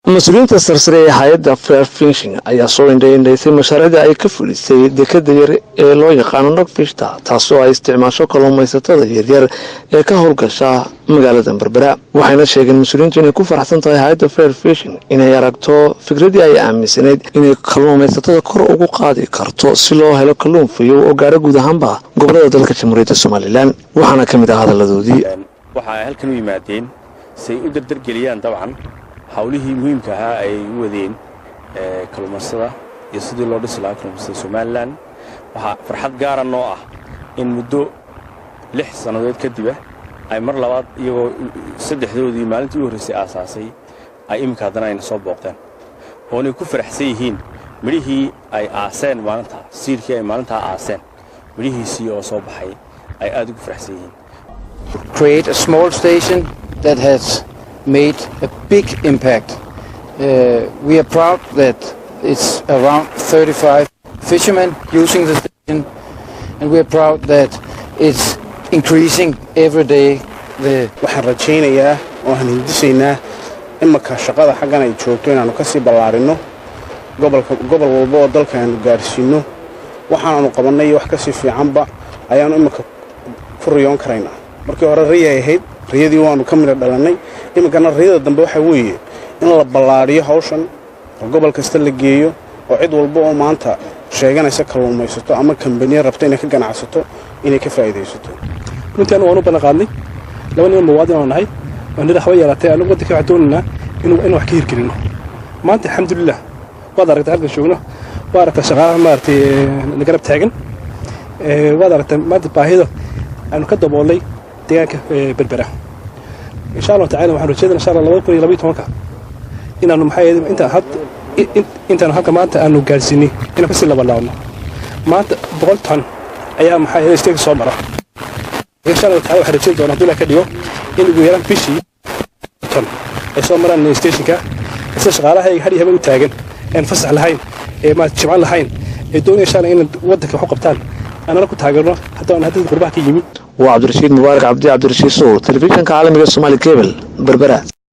مسؤولينta sarsare ee hay'adda Fair Fishing ayaa soo indhaysay mashaariicda ay ka fulisay dekedda yar ee loo yaqaan Dogfish taasoo ay isticmaasho kalluumaysatada yaryar ee ka howlgasha magaalada Berbera waxayna sheegeen mas'uuliyiintu inay ku faraxsan tahay hay'adda Fair Fishing inay aragto fikradii ay aaminsaneyd inay kalluumaysatada kor ugu qaadi karto si loo helo kalluun fiyo oo gaar guud ahaanba gobolada dalka Jamhuuriyadda Soomaaliland waxaana kamid ah hadaladoodii waxa ay halkan u yimaadeen say u dardargeliyaan dabcan hawlihii muhiimka ah ay u wadeen kalluumaystada iyo sidii loo dhisi lahaa kalluumaystada Soomaaliland waxa farxad gaar ah noo ah in muddo 6 sanadood kadib ay mar labaad iyagoo saddexdoodii maalintii u horeysay aasaasay ay imika hadana ay soo booqdeen oo ay ku faraxsan yihiin midhihii ay aaseen maalinta siirkii ay maalinta aaseen midhihiisii oo soo baxay ay aad ugu faraxsan yihiin. Create a small station that has made a big impact. We are proud that it's around 35 fishermen using the station, and we are proud that it's increasing every day. waxaan rajaynayaa oo aan hindisayna imaka shaqada xagan ay joogto inaanu ka sii ballaarino gobol walba oo dalka aanu gaarsiino waxaanu qabanay wax ka sii fiicanba ayaanu imaka ku riyoon karaynaa markii hore riyay ahayd riyadii waanu ka mid dhalanay imikana riyada dambe waxa weeye in la ballaariyo hawshan oo gobol kasta la geeyo oo cid walba oo maanta sheeganaysa kalluumaysato ama kambaniya rabta inay ka ganacsato inay ka faa'iideysato runtii waanu balaqaadnay laba nin muwaadin oo nahay waan nida xaway yaratay anigu waddanka waxaan doonaynaa inuu wax ka hirgelino maanta alxamdulillah waad aragtay halkan joogno waad aragtay shaqaalaha maaragtay garab taagan waad aragtay maanta baahida aanu ka daboolay deegaanka Berbera insha Allah tacaala waxaan rajaynayaa insha Allah 2012 inaanu intaan halka maanta aanu gaarsiinay inaan ka sii labanlaabno maanta 100 tan ayaa isteeg soo mara insha Allah tacaala waxaan rajaynayaa haddii la ka dhigo in ugu yaraan bishii tan ay soo maraan stationka isla shaqaalaha ay hadii habeen u taagan aan fasax lahayn ma jimcan lahayn ee doonayaan insha Allah in waddanka wax qabtaan أنا كنت هاجرنا حتى أنا هذه القربة كي يمين وعبد الرشيد مبارك عبد الرشيد صو تلفزيون كعالمي الصومالي كيبل بربرة